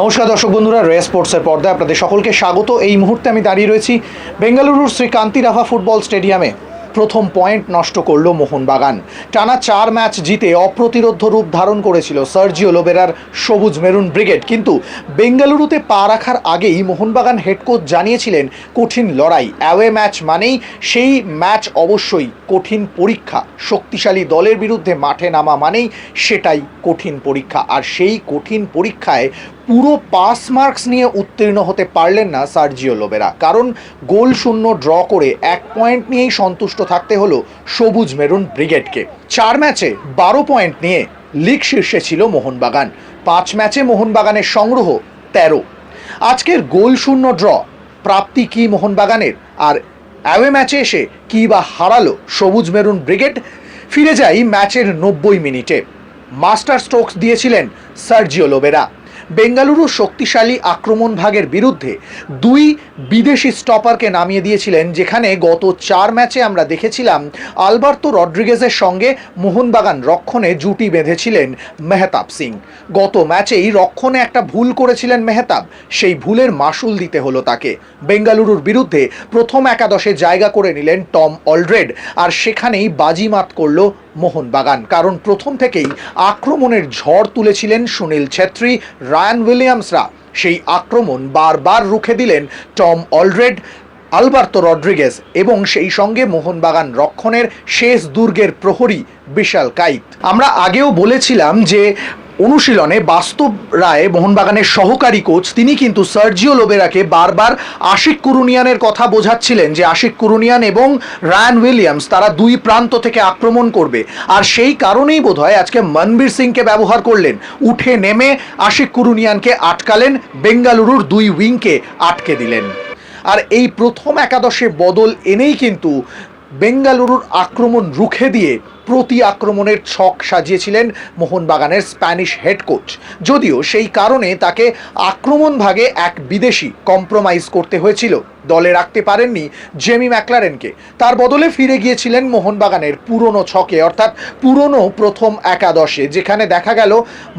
নমস্কার দর্শক বন্ধুরা, রে স্পোর্টসের পর্দায় আপনাদের সকলকে স্বাগত। এই মুহূর্তে আমি দাঁড়িয়ে রয়েছি বেঙ্গালুরুর শ্রীকান্তি রাভা ফুটবল স্টেডিয়ামে। প্রথম পয়েন্ট নষ্ট করলো মোহনবাগান। টানা 4 ম্যাচ জিতে অপ্রতিরোধ্য রূপ ধারণ করেছিল সার্জিও লোবেরার সবুজ মেরুন ব্রিগেড। কিন্তু বেঙ্গালুরুতে পা রাখার আগেই মোহনবাগান হেড কোচ জানিয়েছিলেন কঠিন লড়াই। অ্যাওয়ে ম্যাচ মানেই সেই ম্যাচ অবশ্যই কঠিন পরীক্ষা। শক্তিশালী দলের বিরুদ্ধে মাঠে নামা মানেই সেটাই কঠিন পরীক্ষা। আর সেই কঠিন পরীক্ষায় পুরো পাস মার্কস নিয়ে উত্তীর্ণ হতে পারলেন না সার্জিও লোবেরা। কারণ গোল শূন্য ড্র করে 1 পয়েন্ট নিয়েই সন্তুষ্ট থাকতে হলো সবুজ মেরুন ব্রিগেডকে। 4 ম্যাচে 12 পয়েন্ট নিয়ে লিগ শীর্ষে ছিল মোহনবাগান। 5 ম্যাচে মোহনবাগানের সংগ্রহ 13। আজকের গোল শূন্য ড্র প্রাপ্তি কি মোহনবাগানের? আর অ্যাওয়ে ম্যাচে এসে কী বা হারালো সবুজ মেরুন ব্রিগেড? ফিরে যাই ম্যাচের 90 মিনিটে। মাস্টার স্ট্রোকস দিয়েছিলেন সার্জিও লোবেরা। বেঙ্গালুরু শক্তিশালী আক্রমণ ভাগের বিরুদ্ধে 2 বিদেশি স্টপারকে নামিয়ে দিয়েছিলেন, যেখানে গত 4 ম্যাচে আমরা দেখেছিলাম আলবার্তো রড্রিগেজের সঙ্গে মোহনবাগান রক্ষণে জুটি বেঁধেছিলেন মেহতাব সিং। গত ম্যাচেই রক্ষণে একটা ভুল করেছিলেন মেহতাব, সেই ভুলের মাসুল দিতে হলো তাকে। বেঙ্গালুরুর বিরুদ্ধে প্রথম একাদশে জায়গা করে নিলেন টম অলড্রেড, আর সেখানেই বাজিমাত করল মোহনবাগান। কারণ প্রথম থেকেই আক্রমণের ঝড় তুলেছিলেন সুনীল ছেত্রী, রায়ান উইলিয়ামসরা। সেই আক্রমণ বারবার রুখে দিলেন টম অলড্রেড, আলবার্তো রড্রিগেজ এবং সেই সঙ্গে মোহনবাগান রক্ষণের শেষ দুর্গের প্রহরী বিশাল কাইত। আমরা আগেও বলেছিলাম যে অনুশীলনে বাস্তব রায় মোহনবাগানের সহকারী কোচ, তিনি কিন্তু সার্জিও লোবেরাকে বারবার আশিক কুরুনিয়ানের কথা বোঝাচ্ছিলেন যে আশিক কুরুনিয়ান এবং রায়ান উইলিয়ামস তারা 2 প্রান্ত থেকে আক্রমণ করবে। আর সেই কারণেই বোধহয় আজকে মনবীর সিংকে ব্যবহার করলেন। উঠে নেমে আশিক কুরুনিয়ানকে আটকালেন, বেঙ্গালুরুর 2 উইংকে আটকে দিলেন। আর এই প্রথম একাদশে বদল এনেই কিন্তু বেঙ্গালুরুর আক্রমণ রুখে দিয়ে প্রতি আক্রমণের ছক সাজিয়েছিলেন মোহনবাগানের স্প্যানিশ হেড কোচ। যদিও সেই কারণে তাকে আক্রমণ ভাগে এক বিদেশি কম্প্রোমাইজ করতে হয়েছিল। দলে রাখতে পারেননি জেমি ম্যাকলারেনকে। তার বদলে ফিরে গিয়েছিলেন মোহনবাগানের পুরনো ছকে, অর্থাৎ পুরনো প্রথম একাদশে, যেখানে দেখা গেল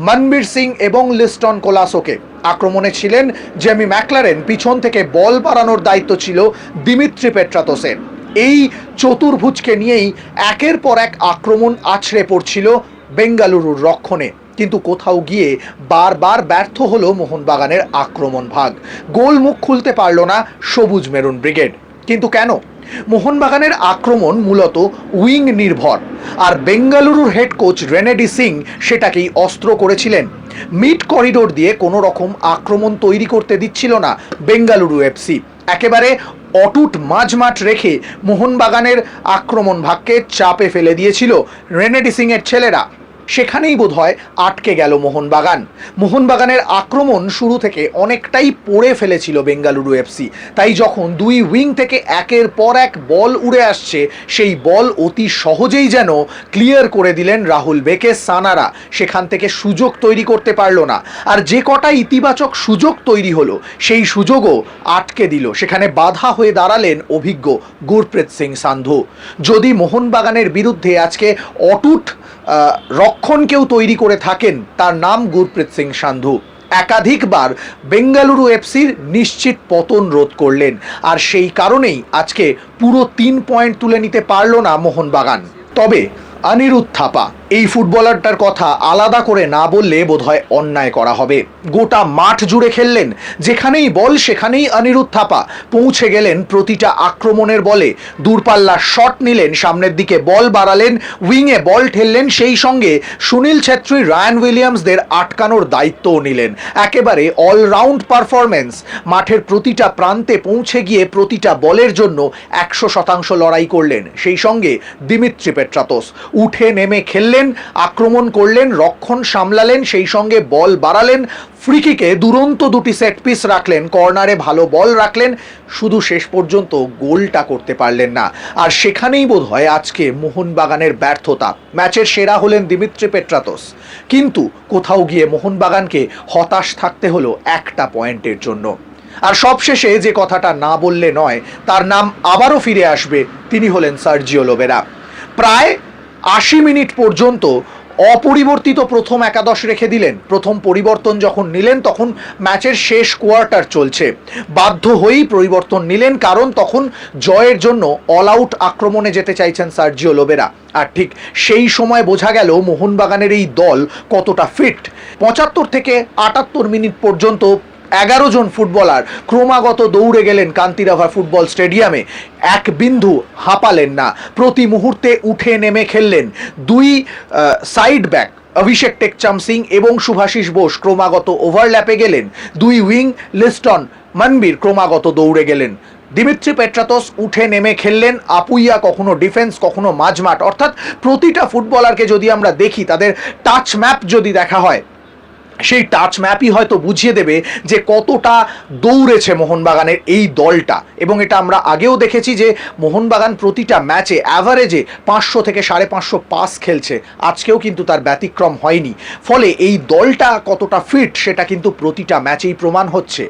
মনবীর সিং এবং লিস্টন কোলাসোকে। আক্রমণে ছিলেন জেমি ম্যাকলারেন, পিছন থেকে বল বাড়ানোর দায়িত্ব ছিল দিমিত্রি পেট্রাতোসের। এই চতুর্ভুজকে নিয়েই একের পর এক আক্রমণ আছড়ে পড়ছিল বেঙ্গালুরুর রক্ষণে। কিন্তু কোথাও গিয়ে বারবার ব্যর্থ হলো মোহনবাগানের আক্রমণ ভাগ। গোল মুখ খুলতে পারল না সবুজ মেরুন ব্রিগেড। কিন্তু কেন? মোহনবাগানের আক্রমণ মূলত উইং নির্ভর, আর বেঙ্গালুরুর হেড কোচ রেনেডি সিং সেটাকেই অস্ত্র করেছিলেন। মিড করিডোর দিয়ে কোনো রকম আক্রমণ তৈরি করতে দিচ্ছিল না বেঙ্গালুরু এফসি। একেবারে অটুট মাঝমাঠ রেখে মোহনবাগানের আক্রমণ ভাগকে চাপে ফেলে দিয়েছিল রেনেডি সিংয়ের ছেলেরা। সেখানেই বোধহয় আটকে গেল মোহনবাগান। মোহনবাগানের আক্রমণ শুরু থেকে অনেকটাই পড়ে ফেলেছিল বেঙ্গালুরু এফসি। তাই যখন 2 উইং থেকে একের পর এক বল উড়ে আসছে, সেই বল অতি সহজেই যেন ক্লিয়ার করে দিলেন রাহুল বেকে সানারা। সেখান থেকে সুযোগ তৈরি করতে পারলো না। আর যে কটা ইতিবাচক সুযোগ তৈরি হলো, সেই সুযোগও আটকে দিল। সেখানে বাধা হয়ে দাঁড়ালেন অভিজ্ঞ গুরপ্রীত সিং সান্ধু। যদি মোহনবাগানের বিরুদ্ধে আজকে অটুট রক্ষণ কেউ তৈরি করে থাকেন, তার নাম গুরপ্রীত সিং সান্ধু। একাধিকবার বেঙ্গালুরু এফসির নিশ্চিত পতন রোধ করলেন, আর সেই কারণেই আজকে পুরো 3 পয়েন্ট তুলে নিতে পারল না মোহনবাগান। তবে অনিরুদ্ধ থাপা, এই ফুটবলারটার কথা আলাদা করে না বললে বোধহয় অন্যায় করা হবে। গোটা মাঠ জুড়ে খেললেন, যেখানেই বল সেখানেই অনিরুদ্ধ থাপা পৌঁছে গেলেন প্রতিটা আক্রমণের বলে। দূরপাল্লার শট নিলেন, সামনের দিকে বল বাড়ালেন, উইংয়ে বল ঠেললেন, সেই সঙ্গে সুনীল ছেত্রী, রায়ান উইলিয়ামসদের আটকানোর দায়িত্বও নিলেন। একেবারে অলরাউন্ড পারফরমেন্স। মাঠের প্রতিটা প্রান্তে পৌঁছে গিয়ে প্রতিটা বলের জন্য 100% লড়াই করলেন। সেই সঙ্গে দিমিত্রি পেট্রাতোস উঠে নেমে খেললেন, আক্রমণ করলেন, রক্ষণ সামলালেন, সেই সঙ্গে বল বাড়ালেন, ফ্রিকিকে দুরন্ত 2টি সেট পিস রাখলেন, কর্নারে ভালো বল রাখলেন, শুধু শেষ পর্যন্ত গোলটা করতে পারলেন না। আর সেখানেই বোধহয় আজকে মোহনবাগানের ব্যর্থতা। ম্যাচের সেরা হলেন দিমিত্রি পেট্রাতোস, কিন্তু কোথাও গিয়ে মোহনবাগানকে হতাশ থাকতে হলো 1টা পয়েন্টের জন্য। আর সবশেষে যে কথাটা না বললে নয়, তার নাম আবারও ফিরে আসবে, তিনি হলেন সার্জিও লোবেরা। প্রায় 80 মিনিট পর্যন্ত অপরিবর্তিত প্রথম একাদশ রেখে দিলেন। প্রথম পরিবর্তন যখন নিলেন তখন ম্যাচের শেষ কোয়ার্টার চলছে, বাধ্য হয়েই পরিবর্তন নিলেন, কারণ তখন জয়ের জন্য অল আউট আক্রমণে যেতে চাইছেন সার্জিও লোবেরা। আর ঠিক সেই সময় বোঝা গেল মোহনবাগানের এই দল কতটা ফিট। 75 থেকে 78 মিনিট পর্যন্ত 11 জন ফুটবলার ক্রমাগত দৌড়ে গেলেন কান্তিরাভা ফুটবল স্টেডিয়ামে, এক বিন্দু হাঁপালেন না, প্রতি মুহূর্তে উঠে নেমে খেললেন। দুই সাইড ব্যাক অভিষেক টেকচাম সিং এবং শুভাশিস বোস ক্রমাগত ওভারল্যাপে গেলেন। দুই উইং লিস্টন মনবীর ক্রমাগত দৌড়ে গেলেন। দিমিত্রি পেট্রাতস উঠে নেমে খেললেন। আপুইয়া কখনো ডিফেন্স, কখনো মাঝমাঠ, অর্থাৎ প্রতিটা ফুটবলারকে যদি আমরা দেখি, তাদের টাচ ম্যাপ যদি দেখা হয়, সেই টাচ ম্যাপই হয়তো বুঝিয়ে দেবে যে কতটা দৌড়েছে মোহনবাগানের এই দলটা। এবং এটা আমরা আগেও দেখেছি যে মোহনবাগান প্রতিটা ম্যাচে অ্যাভারেজে 500 থেকে 550 পাস খেলছে, আজকেও কিন্তু তার ব্যতিক্রম হয়নি। ফলে এই দলটা কতটা ফিট সেটা কিন্তু প্রতিটা ম্যাচেই প্রমাণ হচ্ছে।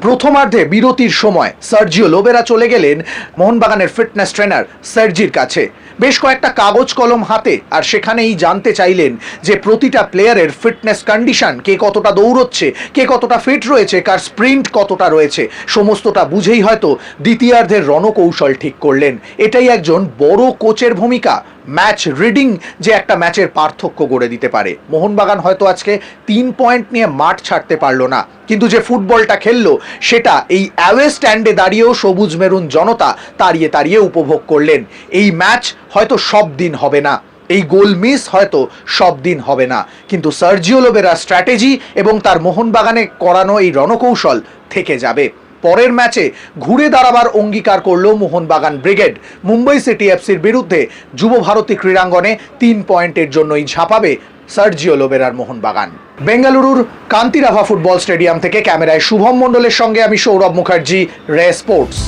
প্রথমার্ধে বিরতির সময় সার্জিও লোবেরা চলে গেলেন মোহনবাগানের ফিটনেস ট্রেনার সার্জির কাছে, বেশ কয়েকটা কাগজ কলম হাতে, আর সেখানেই জানতে চাইলেন যে প্রতিটা প্লেয়ারের ফিটনেস কন্ডিশন, কে কতটা দৌড়চ্ছে, কে কতটা ফিট রয়েছে, কার স্প্রিন্ট কতটা রয়েছে, সমস্তটা বুঝেই হয়তো দ্বিতীয়ার্ধের রণকৌশল ঠিক করলেন। এটাই একজন বড় কোচের ভূমিকা, ম্যাচ রিডিং যে একটা ম্যাচের পার্থক্য গড়ে দিতে পারে। মোহনবাগান হয়তো আজকে 3 পয়েন্ট নিয়ে মাঠ ছাড়তে পারলো না, কিন্তু যে ফুটবলটা খেললো সেটা এই অ্যাওয়ে স্ট্যান্ডে দাঁড়িয়েও সবুজ মেরুন জনতা তাড়িয়ে তাড়িয়ে উপভোগ করলেন। এই ম্যাচ হয়তো সব দিন হবে না, এই গোল মিস হয়তো সব দিন হবে না, কিন্তু সার্জিও লোবেরার স্ট্র্যাটেজি এবং তার মোহনবাগানে করানো এই রণকৌশল থেকে যাবে। পরের ম্যাচে ঘুরে দাঁড়াবার অঙ্গীকার করল মোহনবাগান ব্রিগেড। মুম্বাই সিটি এফসির বিরুদ্ধে যুব ভারতী ক্রীড়াঙ্গনে 3 পয়েন্টের জন্যই ঝাঁপাবে সার্জিও লোবেরার মোহনবাগান। বেঙ্গালুরুর কান্তিরাভা ফুটবল স্টেডিয়াম থেকে ক্যামেরায় শুভম মণ্ডলের সঙ্গে আমি সৌরভ মুখার্জি, রে স্পোর্টস।